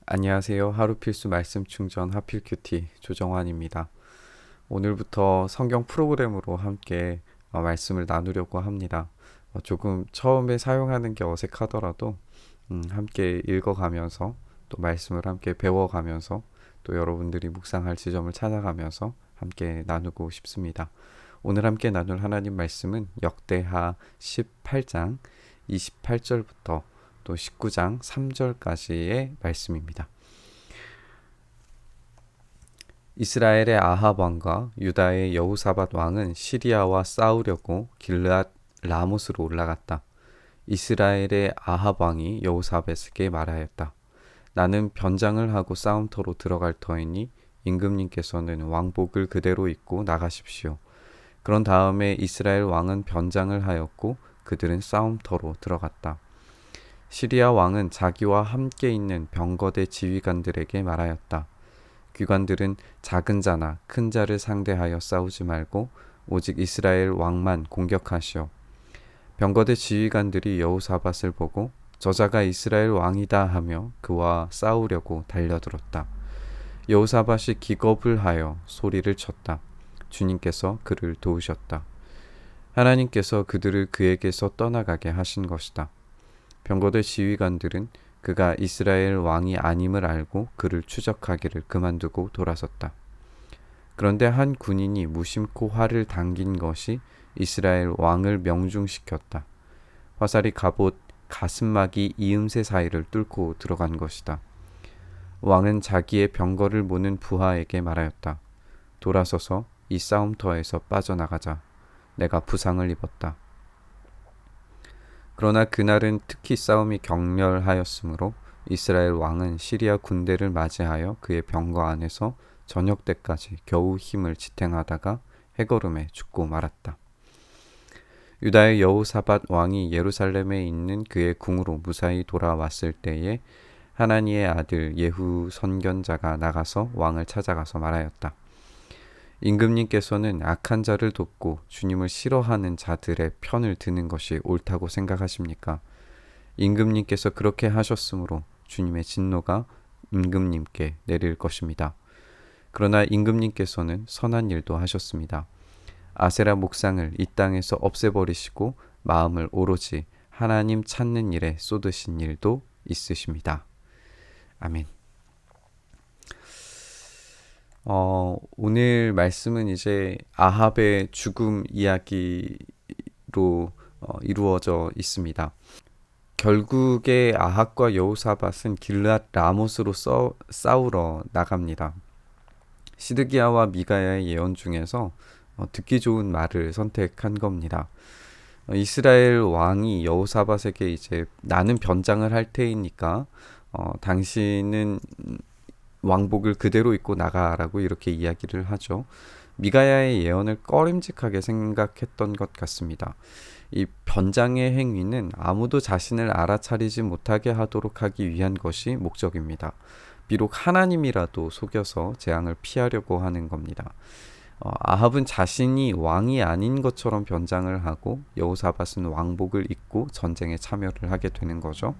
안녕하세요. 하루 필수 말씀 충전 하필 큐티 조정환입니다. 오늘부터 성경 프로그램으로 함께 말씀을 나누려고 합니다. 조금 처음에 사용하는 게 어색하더라도 함께 읽어가면서 또 말씀을 함께 배워가면서 또 여러분들이 묵상할 지점을 찾아가면서 함께 나누고 싶습니다. 오늘 함께 나눌 하나님 말씀은 역대하 18장 28절부터 또 19장 3절까지의 말씀입니다. 이스라엘의 아합 왕과 유다의 여호사밧 왕은 시리아와 싸우려고 길르앗 라못으로 올라갔다. 이스라엘의 아합 왕이 여호사밧에게 말하였다. 나는 변장을 하고 싸움터로 들어갈 터이니 임금님께서는 왕복을 그대로 입고 나가십시오. 그런 다음에 이스라엘 왕은 변장을 하였고 그들은 싸움터로 들어갔다. 시리아 왕은 자기와 함께 있는 병거대 지휘관들에게 말하였다. 귀관들은 작은 자나 큰 자를 상대하여 싸우지 말고 오직 이스라엘 왕만 공격하시오. 병거대 지휘관들이 여호사밧을 보고 저자가 이스라엘 왕이다 하며 그와 싸우려고 달려들었다. 여호사밧이 기겁을 하여 소리를 쳤다. 주님께서 그를 도우셨다. 하나님께서 그들을 그에게서 떠나가게 하신 것이다. 병거대 지휘관들은 그가 이스라엘 왕이 아님을 알고 그를 추적하기를 그만두고 돌아섰다. 그런데 한 군인이 무심코 활을 당긴 것이 이스라엘 왕을 명중시켰다. 화살이 갑옷 가슴막이 이음새 사이를 뚫고 들어간 것이다. 왕은 자기의 병거를 모는 부하에게 말하였다. 돌아서서 이 싸움터에서 빠져나가자. 내가 부상을 입었다. 그러나 그날은 특히 싸움이 격렬하였으므로 이스라엘 왕은 시리아 군대를 맞이하여 그의 병거 안에서 저녁 때까지 겨우 힘을 지탱하다가 해거름에 죽고 말았다. 유다의 여호사밧 왕이 예루살렘에 있는 그의 궁으로 무사히 돌아왔을 때에 하나니의 아들 예후 선견자가 나가서 왕을 찾아가서 말하였다. 임금님께서는 악한 자를 돕고 주님을 싫어하는 자들의 편을 드는 것이 옳다고 생각하십니까? 임금님께서 그렇게 하셨으므로 주님의 진노가 임금님께 내릴 것입니다. 그러나 임금님께서는 선한 일도 하셨습니다. 아세라 목상을 이 땅에서 없애버리시고 마음을 오로지 하나님 찾는 일에 쏟으신 일도 있으십니다. 아멘. 오늘 말씀은 이제 아합의 죽음 이야기로 이루어져 있습니다. 결국에 아합과 여호사밧은 길르앗 라못으로 싸우러 나갑니다. 시드기야와 미가야의 예언 중에서 듣기 좋은 말을 선택한 겁니다. 이스라엘 왕이 여호사밧에게 이제 나는 변장을 할 테니까 당신은 왕복을 그대로 입고 나가라고 이렇게 이야기를 하죠. 미가야의 예언을 꺼림직하게 생각했던 것 같습니다. 이 변장의 행위는 아무도 자신을 알아차리지 못하게 하도록 하기 위한 것이 목적입니다. 비록 하나님이라도 속여서 재앙을 피하려고 하는 겁니다. 아합은 자신이 왕이 아닌 것처럼 변장을 하고 여호사밧은 왕복을 입고 전쟁에 참여를 하게 되는 거죠.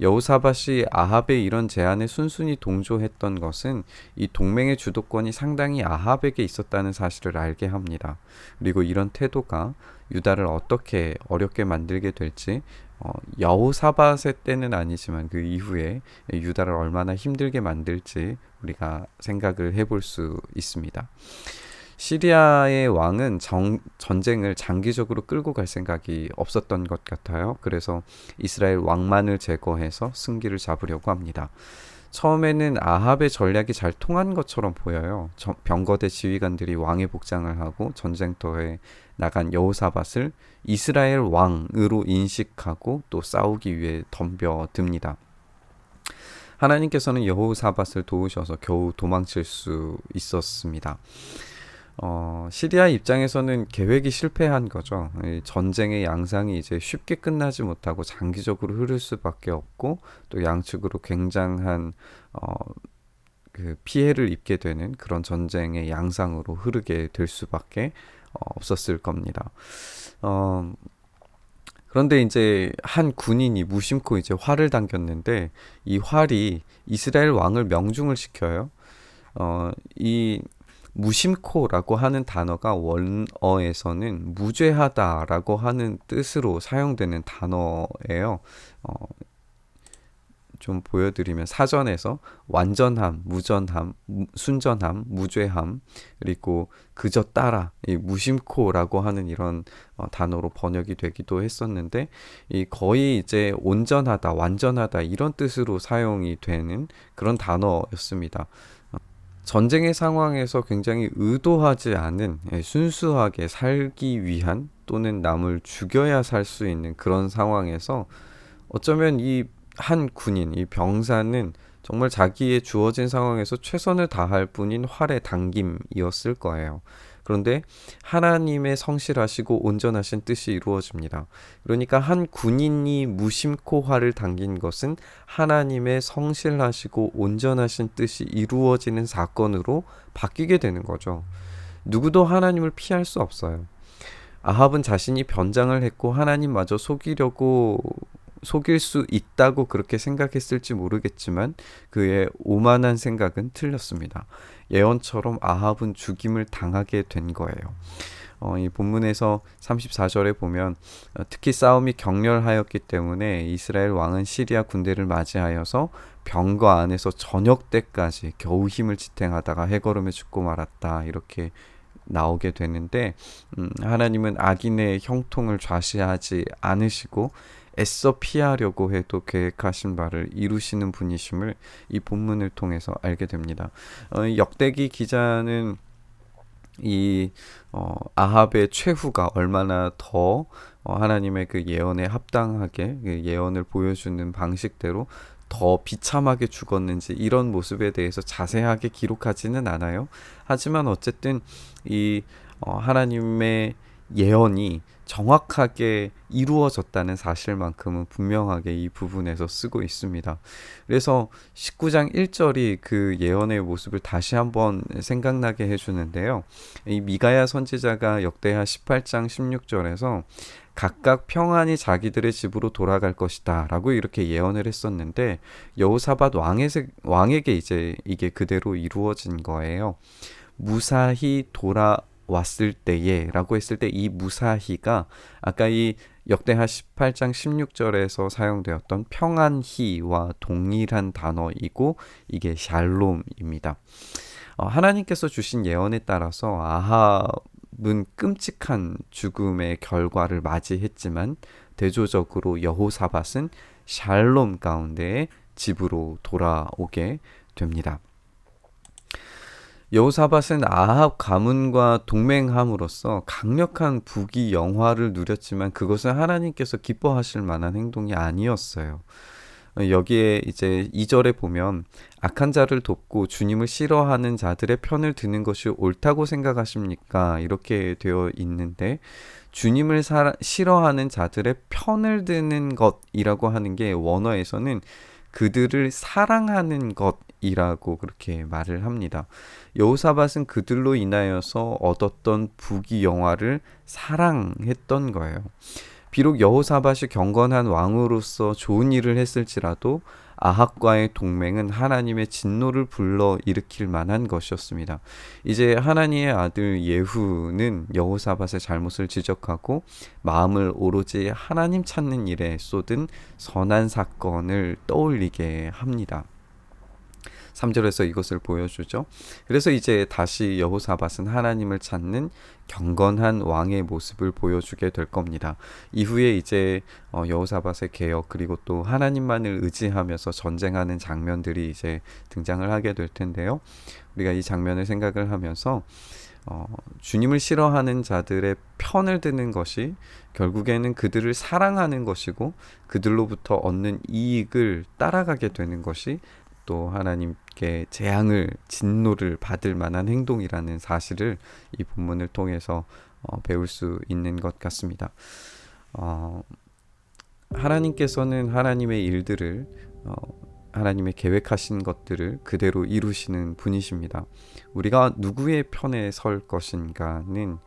여호사밧이 아합의 이런 제안에 순순히 동조했던 것은 이 동맹의 주도권이 상당히 아합에게 있었다는 사실을 알게 합니다. 그리고 이런 태도가 유다를 어떻게 어렵게 만들게 될지 여호사밧의 때는 아니지만 그 이후에 유다를 얼마나 힘들게 만들지 우리가 생각을 해볼 수 있습니다. 시리아의 왕은 전쟁을 장기적으로 끌고 갈 생각이 없었던 것 같아요. 그래서 이스라엘 왕만을 제거해서 승기를 잡으려고 합니다. 처음에는 아합의 전략이 잘 통한 것처럼 보여요. 병거대 지휘관들이 왕의 복장을 하고 전쟁터에 나간 여호사밧을 이스라엘 왕으로 인식하고 또 싸우기 위해 덤벼듭니다. 하나님께서는 여호사밧을 도우셔서 겨우 도망칠 수 있었습니다. 시리아 입장에서는 계획이 실패한 거죠. 전쟁의 양상이 이제 쉽게 끝나지 못하고 장기적으로 흐를 수밖에 없고 또 양측으로 굉장한 그 피해를 입게 되는 그런 전쟁의 양상으로 흐르게 될 수밖에 없었을 겁니다. 그런데 이제 한 군인이 무심코 이제 활을 당겼는데 이 활이 이스라엘 왕을 명중을 시켜요. 이 무심코라고 하는 단어가 원어에서는 무죄하다라고 하는 뜻으로 사용되는 단어예요. 어, 좀 보여드리면 사전에서 완전함, 무전함, 순전함, 무죄함, 그리고 그저 따라, 이 무심코라고 하는 이런 단어로 번역이 되기도 했었는데 이 거의 이제 온전하다, 완전하다 이런 뜻으로 사용이 되는 그런 단어였습니다. 전쟁의 상황에서 굉장히 의도하지 않은 순수하게 살기 위한 또는 남을 죽여야 살 수 있는 그런 상황에서 어쩌면 이 한 군인, 이 병사는 정말 자기의 주어진 상황에서 최선을 다할 뿐인 활의 당김이었을 거예요. 그런데 하나님의 성실하시고 온전하신 뜻이 이루어집니다. 그러니까 한 군인이 무심코 활을 당긴 것은 하나님의 성실하시고 온전하신 뜻이 이루어지는 사건으로 바뀌게 되는 거죠. 누구도 하나님을 피할 수 없어요. 아합은 자신이 변장을 했고 하나님마저 속일 수 있다고 그렇게 생각했을지 모르겠지만 그의 오만한 생각은 틀렸습니다. 예언처럼 아합은 죽임을 당하게 된 거예요. 이 본문에서 34절에 보면 특히 싸움이 격렬하였기 때문에 이스라엘 왕은 시리아 군대를 맞이하여서 병거 안에서 저녁 때까지 겨우 힘을 지탱하다가 해걸음에 죽고 말았다. 이렇게 나오게 되는데 하나님은 악인의 형통을 좌시하지 않으시고 애써 피하려고 해도 계획하신 바를 이루시는 분이심을 이 본문을 통해서 알게 됩니다. 역대기 기자는 이 아합의 최후가 얼마나 더 하나님의 그 예언에 합당하게 그 예언을 보여주는 방식대로 더 비참하게 죽었는지 이런 모습에 대해서 자세하게 기록하지는 않아요. 하지만 어쨌든 이 하나님의 예언이 정확하게 이루어졌다는 사실만큼은 분명하게 이 부분에서 쓰고 있습니다. 그래서 19장 1절이 그 예언의 모습을 다시 한번 생각나게 해주는데요. 이 미가야 선지자가 역대하 18장 16절에서 각각 평안히 자기들의 집으로 돌아갈 것이다 라고 이렇게 예언을 했었는데 여호사밧 왕에게 이제 이게 그대로 이루어진 거예요. 무사히 돌아왔을 때에 라고 했을 때 이 무사히가 아까 이 역대하 18장 16절에서 사용되었던 평안히와 동일한 단어이고 이게 샬롬입니다. 하나님께서 주신 예언에 따라서 아합은 끔찍한 죽음의 결과를 맞이했지만 대조적으로 여호사밧은 샬롬 가운데 집으로 돌아오게 됩니다. 여호사밧은 아합 가문과 동맹함으로써 강력한 부귀 영화를 누렸지만 그것은 하나님께서 기뻐하실 만한 행동이 아니었어요. 여기에 이제 2절에 보면 악한 자를 돕고 주님을 싫어하는 자들의 편을 드는 것이 옳다고 생각하십니까? 이렇게 되어 있는데 주님을 싫어하는 자들의 편을 드는 것이라고 하는 게 원어에서는 그들을 사랑하는 것이라고 그렇게 말을 합니다. 여호사밧은 그들로 인하여서 얻었던 부귀 영화를 사랑했던 거예요. 비록 여호사밧이 경건한 왕으로서 좋은 일을 했을지라도 아합과의 동맹은 하나님의 진노를 불러 일으킬 만한 것이었습니다. 이제 하나님의 아들 예후는 여호사밧의 잘못을 지적하고 마음을 오로지 하나님 찾는 일에 쏟은 선한 사건을 떠올리게 합니다. 3절에서 이것을 보여주죠. 그래서 이제 다시 여호사밧은 하나님을 찾는 경건한 왕의 모습을 보여주게 될 겁니다. 이후에 이제 여호사밧의 개혁 그리고 또 하나님만을 의지하면서 전쟁하는 장면들이 이제 등장을 하게 될 텐데요. 우리가 이 장면을 생각을 하면서 주님을 싫어하는 자들의 편을 드는 것이 결국에는 그들을 사랑하는 것이고 그들로부터 얻는 이익을 따라가게 되는 것이 또 하나님께 재앙을 진노를 받을 만한 행동이라는 사실을 이 본문을 통해서 배울 수 있는 것 같습니다. 하나님께서는 하나님의 일들을 하나님의 계획하신 것들을 그대로 이루시는 분이십니다. 우리가 누구의 편에 설 것인가는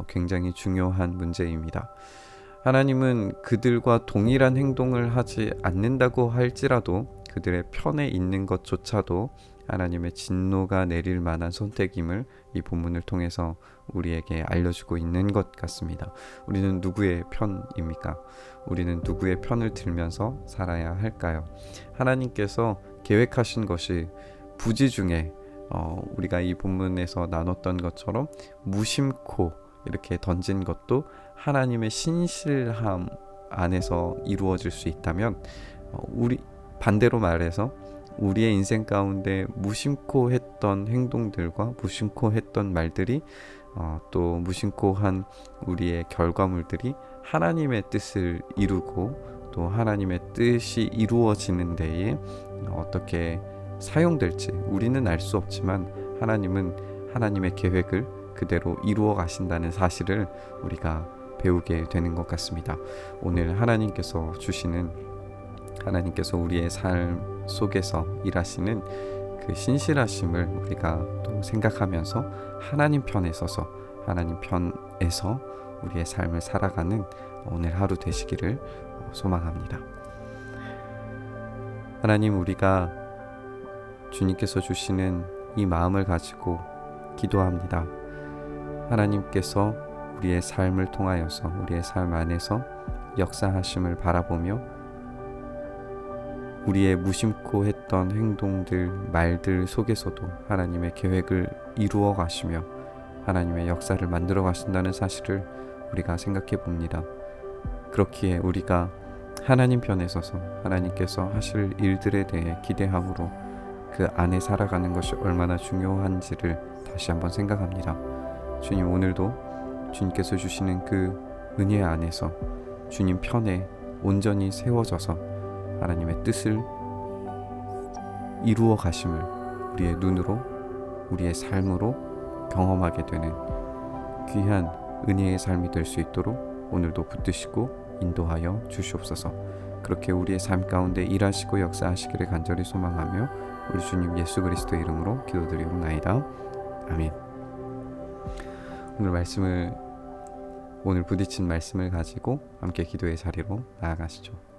굉장히 중요한 문제입니다. 하나님은 그들과 동일한 행동을 하지 않는다고 할지라도 그들의 편에 있는 것조차도 하나님의 진노가 내릴 만한 선택임을 이 본문을 통해서 우리에게 알려주고 있는 것 같습니다. 우리는 누구의 편입니까? 우리는 누구의 편을 들면서 살아야 할까요? 하나님께서 계획하신 것이 부지 중에 우리가 이 본문에서 나눴던 것처럼 무심코 이렇게 던진 것도 하나님의 신실함 안에서 이루어질 수 있다면 우리 반대로 말해서 우리의 인생 가운데 무심코 했던 행동들과 무심코 했던 말들이 또 무심코 한 우리의 결과물들이 하나님의 뜻을 이루고 또 하나님의 뜻이 이루어지는 데에 어떻게 사용될지 우리는 알 수 없지만 하나님은 하나님의 계획을 그대로 이루어 가신다는 사실을 우리가 배우게 되는 것 같습니다. 오늘 하나님께서 우리의 삶 속에서 일하시는 그 신실하심을 우리가 또 생각하면서 하나님 편에 서서 하나님 편에서 우리의 삶을 살아가는 오늘 하루 되시기를 소망합니다. 하나님, 우리가 주님께서 주시는 이 마음을 가지고 기도합니다. 하나님께서 우리의 삶을 통하여서 우리의 삶 안에서 역사하심을 바라보며 우리의 무심코 했던 행동들, 말들 속에서도 하나님의 계획을 이루어 가시며 하나님의 역사를 만들어 가신다는 사실을 우리가 생각해 봅니다. 그렇기에 우리가 하나님 편에 서서 하나님께서 하실 일들에 대해 기대함으로 그 안에 살아가는 것이 얼마나 중요한지를 다시 한번 생각합니다. 주님, 오늘도 주님께서 주시는 그 은혜 안에서 주님 편에 온전히 세워져서 하나님의 뜻을 이루어 가심을 우리의 눈으로 우리의 삶으로 경험하게 되는 귀한 은혜의 삶이 될 수 있도록 오늘도 붙드시고 인도하여 주시옵소서. 그렇게 우리의 삶 가운데 일하시고 역사하시기를 간절히 소망하며 우리 주님 예수 그리스도의 이름으로 기도드리옵나이다. 아멘. 오늘 부딪힌 말씀을 가지고 함께 기도의 자리로 나아가시죠.